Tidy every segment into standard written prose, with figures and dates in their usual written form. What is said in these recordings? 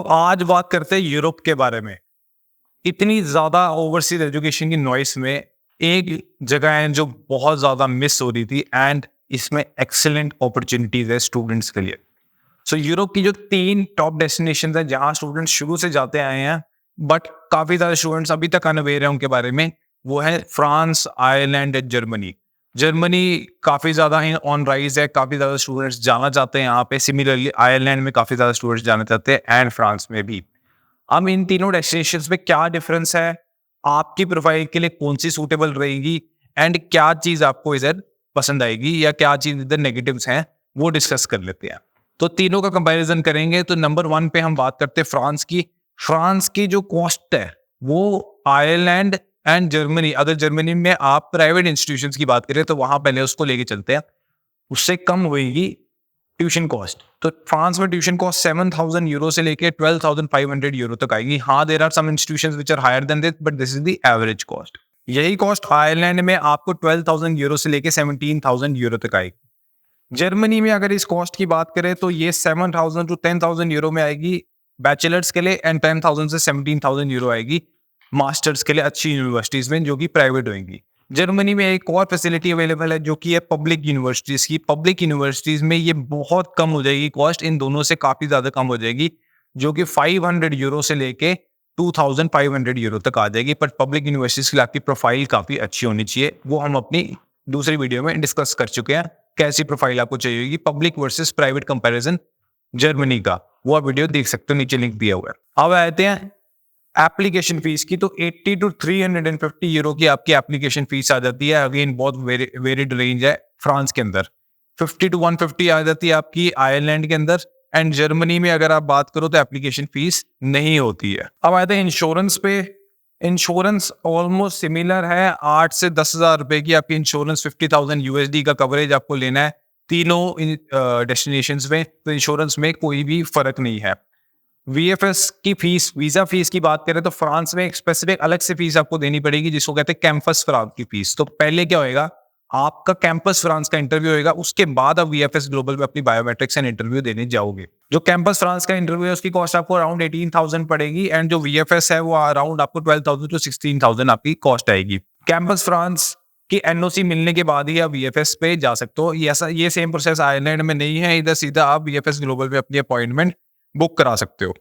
आज बात करते हैं यूरोप के बारे में। इतनी ज़्यादा ओवरसीज एजुकेशन की नॉइस में एक जगह है जो बहुत ज़्यादा मिस हो रही थी एंड इसमें एक्सीलेंट अपॉर्चुनिटीज है स्टूडेंट्स के लिए। यूरोप की जो 3 टॉप डेस्टिनेशन है जहाँ स्टूडेंट्स शुरू से जाते आए हैं बट काफ़ी ज़्यादा स्टूडेंट्स अभी तक अनअवेयर हैं उनके बारे में, वो है France, Ireland and Germany. Germany काफ़ी ज़्यादा ऑन राइज है, काफ़ी ज़्यादा स्टूडेंट्स जाना चाहते हैं यहाँ पे। सिमिलरली आयरलैंड में काफ़ी ज़्यादा स्टूडेंट्स जाना चाहते हैं एंड फ्रांस में भी। अब इन तीनों डेस्टिनेशंस में क्या डिफरेंस है, आपकी प्रोफाइल के लिए कौन सी सूटेबल रहेगी एंड क्या चीज़ आपको इधर पसंद आएगी या क्या चीज़ इधर नेगेटिव्स हैं, वो डिस्कस कर लेते हैं। तो तीनों का कंपैरिजन करेंगे। तो नंबर 1 पे हम बात करते हैं फ्रांस की। फ्रांस की जो कॉस्ट है वो आयरलैंड एंड जर्मनी, अगर जर्मनी में आप प्राइवेट इंस्टीट्यूशंस की बात करें तो वहां पहले उसको लेके चलते हैं, उससे कम होगी ट्यूशन कॉस्ट। तो फ्रांस में ट्यूशन कॉस्ट 7,000 यूरो से लेके 12,500 यूरो तक आएगी। हाँ, there are some institutions which are higher than this but this is the average cost. यही कॉस्ट आयरलैंड में आपको 12,000 यूरो से लेके 17,000 यूरो तक आएगी। जर्मनी में अगर इस कॉस्ट की बात करें तो ये 7,000 टू 10,000 यूरो में आएगी बैचलर्स के लिए एंड 10,000 से 17,000 यूरो आएगी मास्टर्स के लिए अच्छी यूनिवर्सिटीज में जो कि प्राइवेट होंगी। जर्मनी में एक और फैसिलिटी अवेलेबल है जो कि है पब्लिक यूनिवर्सिटीज की। पब्लिक यूनिवर्सिटीज में ये बहुत कम हो जाएगी कॉस्ट, इन दोनों से काफी ज्यादा कम हो जाएगी, जो कि 500 यूरो से लेके 2,500 यूरो तक आ जाएगी। पर पब्लिक यूनिवर्सिटीज की आपकी प्रोफाइल काफी अच्छी होनी चाहिए, वो हम अपनी दूसरी वीडियो में डिस्कस कर चुके हैं कैसी प्रोफाइल आपको चाहिए होगी public versus private comparison Germany का। वो वीडियो देख सकते हो, नीचे लिंक दिया हुआ है। अब आते हैं एप्लीकेशन फीस की। तो 80 टू 350 यूरो की आपकी एप्लीकेशन फीस आ जाती है। अगेन बहुत वेरिड रेंज है फ्रांस के अंदर। 50 टू 150 आ जाती है आपकी आयरलैंड के अंदर एंड जर्मनी में अगर आप बात करो तो एप्लीकेशन फीस नहीं होती है। अब आते हैं इंश्योरेंस पे। इंश्योरेंस ऑलमोस्ट सिमिलर है, 8 से 10,000 रुपए की आपकी इंश्योरेंस, 50,000 यूएसडी का कवरेज आपको लेना है तीनों डेस्टिनेशंस में। तो इंश्योरेंस में कोई भी फर्क नहीं है। वीएफएस की फीस, वीजा फीस की बात करें तो फ्रांस में एक स्पेसिफिक अलग से फीस आपको देनी पड़ेगी जिसको कहते हैं कैंपस फ्रांस की फीस। तो पहले क्या होएगा, आपका कैंपस फ्रांस का इंटरव्यू होएगा, उसके बाद आप वीएफएस ग्लोबल में अपनी बायोमेट्रिक्स एंड इंटरव्यू देने जाओगे। जो कैंपस फ्रांस का इंटरव्यू है उसकी कॉस्ट आपको अराउंड 18,000 पड़ेगी एंड जो वीएफएस है वो अराउंड आपको 12,000 टू 16,000 आपकी कॉस्ट आएगी। कैंपस फ्रांस की एनओसी मिलने के बाद ही आप वीएफएस पे जा सकते हो। ये सेम प्रोसेस आयरलैंड में नहीं है, इधर सीधा आप वीएफएस ग्लोबल में अपनी अपॉइंटमेंट बुक करा सकते हो।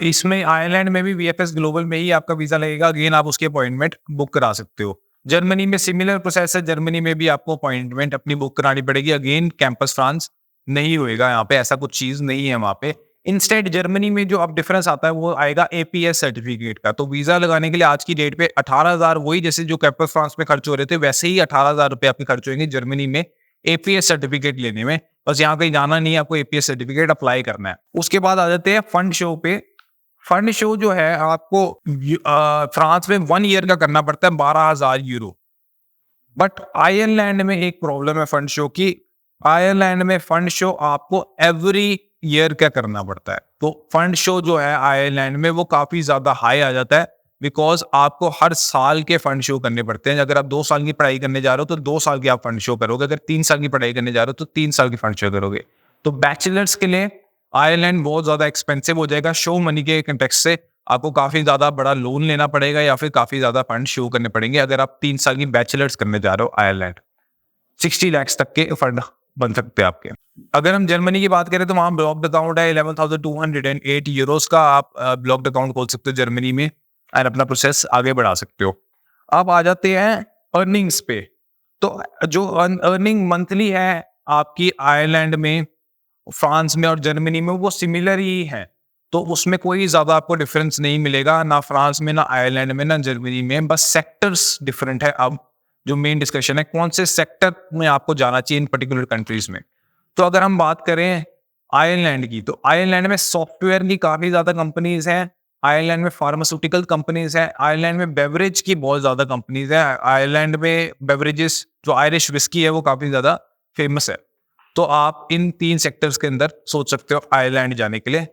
इसमें आयरलैंड में भी वीएफएस ग्लोबल में ही आपका वीजा लगेगा, अगेन आप उसकी अपॉइंटमेंट बुक करा सकते हो। जर्मनी में सिमिलर प्रोसेस है, जर्मनी में भी आपको अपॉइंटमेंट अपनी बुक करानी पड़ेगी, अगेन कैंपस फ्रांस नहीं होएगा यहाँ पे, ऐसा कुछ चीज नहीं है वहाँ पे। इंस्टेड जर्मनी में जो अब डिफरेंस आता है वो आएगा एपीएस सर्टिफिकेट का। तो वीजा लगाने के लिए आज की डेट पे 18,000, वही जैसे जो कैंपस फ्रांस में खर्च हो रहे थे वैसे ही 18,000 रुपए आपके खर्च होंगे जर्मनी में एपीएस सर्टिफिकेट लेने में। बस यहाँ कहीं जाना नहीं है, आपको एपीएस सर्टिफिकेट अप्लाई करना है। उसके बाद आ जाते हैं फंड शो पे। फंड शो जो है आपको फ्रांस में 1 ईयर का करना पड़ता है 12,000 यूरो। बट आयरलैंड में एक प्रॉब्लम है फंड शो की, आयरलैंड में फंड शो आपको एवरी ईयर का करना पड़ता है। तो फंड शो जो है आयरलैंड में वो काफी ज्यादा हाई आ जाता है बिकॉज आपको हर साल के फंड शो करने पड़ते हैं। अगर आप 2 साल की पढ़ाई करने जा रहे हो तो 2 साल की आप फंड शो करोगे, अगर 3 साल की पढ़ाई करने जा रहे हो तो 3 साल की फंड शो करोगे। तो बैचलर्स के लिए आयरलैंड बहुत ज्यादा एक्सपेंसिव हो जाएगा। शो मनी के कंटेक्स्ट से आपको काफी ज्यादा बड़ा लोन लेना पड़ेगा या फिर काफी ज्यादा फंड शो करने पड़ेंगे अगर आप 3 साल की बैचलर्स करने जा रहे हो आयरलैंड। 60 लाख तक के फंड बन सकते हैं आपके। अगर हम जर्मनी की बात करें तो वहां ब्लॉक्ड अकाउंट है 11,208 यूरोस का, आप ब्लॉक्ड अकाउंट खोल सकते हो जर्मनी में और अपना प्रोसेस आगे बढ़ा सकते हो। अब आ जाते हैं अर्निंग्स पे। तो जो अर्निंग मंथली है आपकी आयरलैंड में, फ्रांस में और जर्मनी में वो सिमिलर ही है, तो उसमें कोई ज्यादा आपको डिफरेंस नहीं मिलेगा, ना फ्रांस में, ना आयरलैंड में, ना जर्मनी में। बस सेक्टर्स डिफरेंट है। अब जो मेन डिस्कशन है कौन से सेक्टर में आपको जाना चाहिए इन पर्टिकुलर कंट्रीज में। तो अगर हम बात करें आयरलैंड की, तो आयरलैंड में सॉफ्टवेयर की काफी ज्यादा कंपनीज हैं, आयरलैंड में फार्मास्यूटिकल कंपनीज हैं, आयरलैंड में बेवरेज की बहुत ज्यादा कंपनीज हैं। आयरलैंड में बेवरेजेस जो आयरिश विस्की है वो काफी ज्यादा फेमस है। तो आप इन 3 सेक्टर्स के अंदर सोच सकते हो आयरलैंड जाने के लिए।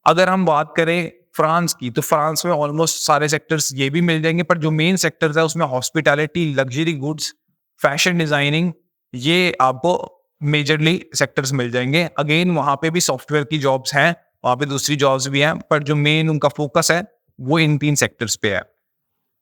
अगर हम बात करें फ्रांस की, तो फ्रांस में ऑलमोस्ट सारे सेक्टर्स ये भी मिल जाएंगे, पर जो मेन सेक्टर्स है उसमें hospitality, luxury goods, fashion designing, ये आपको मेजरली सेक्टर्स मिल जाएंगे। अगेन वहाँ पे भी सॉफ्टवेयर की जॉब्स हैं, वहाँ पे दूसरी जॉब्स भी हैं, पर जो मेन उनका फोकस है वो इन 3 सेक्टर्स पे है।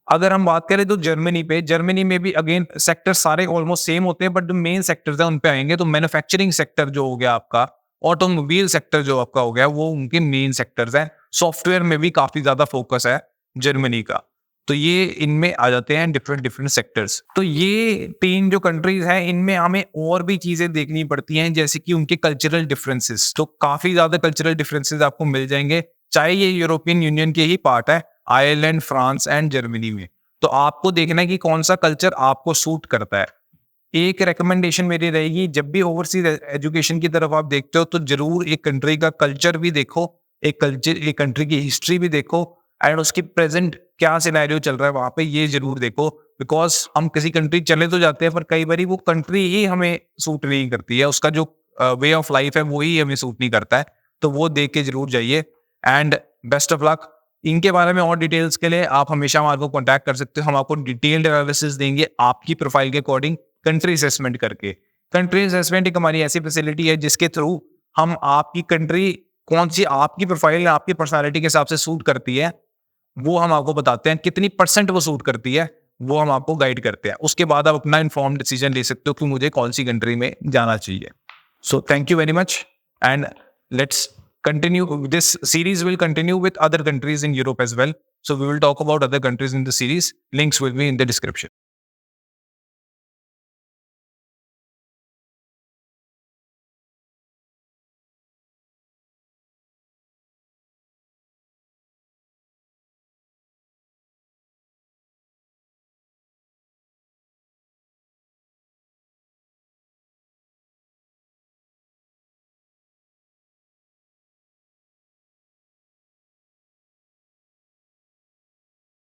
अगर हम बात करें तो जर्मनी पे, जर्मनी में भी अगेन सेक्टर सारे ऑलमोस्ट सेम होते हैं, बट जो मेन सेक्टर्स हैं उन पे आएंगे। तो मैन्युफैक्चरिंग सेक्टर जो हो गया आपका, ऑटोमोबाइल सेक्टर जो आपका हो गया, वो उनके मेन सेक्टर्स हैं। सॉफ्टवेयर में भी काफी ज्यादा फोकस है जर्मनी का। तो ये इनमें आ जाते हैं डिफरेंट डिफरेंट सेक्टर्स। तो ये 3 जो कंट्रीज हैं, इनमें हमें और भी चीजें देखनी पड़ती हैं, जैसे कि उनके कल्चरल डिफरेंसेस। तो काफी ज्यादा कल्चरल डिफरेंसेस आपको मिल जाएंगे, चाहे ये यूरोपियन यूनियन के ही पार्ट है, आयरलैंड, फ्रांस एंड जर्मनी में। तो आपको देखना है कि कौन सा कल्चर आपको सूट करता है। एक रिकमेंडेशन मेरी रहेगी, जब भी ओवरसीज एजुकेशन की तरफ आप देखते हो तो जरूर एक कंट्री का कल्चर भी देखो, एक कंट्री की हिस्ट्री भी देखो, एंड उसकी प्रेजेंट क्या सिनेरियो चल रहा है वहां पे, ये जरूर देखो। बिकॉज हम किसी कंट्री चले तो जाते हैं, पर कई बार वो कंट्री ही हमें सूट नहीं करती है, उसका जो वे ऑफ लाइफ है वो ही हमें सूट नहीं करता है। तो वो देख के जरूर जाइए, एंड बेस्ट ऑफ लक। इनके बारे में और डिटेल्स के लिए आप हमेशा हमारे को कॉन्टैक्ट कर सकते हो। हम आपको डिटेल्ड एनालिसिस देंगे आपकी प्रोफाइल के अकॉर्डिंग, कंट्री असेसमेंट करके। कंट्री असेसमेंट एक हमारी ऐसी फैसिलिटी है जिसके थ्रू हम आपकी कंट्री कौन सी आपकी प्रोफाइल आपकी पर्सनालिटी के हिसाब से सूट करती है, वो हम आपको बताते हैं। कितनी % वो सूट करती है, वो हम आपको गाइड करते हैं। उसके बाद आप अपना इन्फॉर्म्ड डिसीजन ले सकते हो कि मुझे कौन सी कंट्री में जाना चाहिए। So thank you very much, and let's continue. This series will continue with other countries in Europe as well. So we will talk about other countries in the series. Links will be in the description.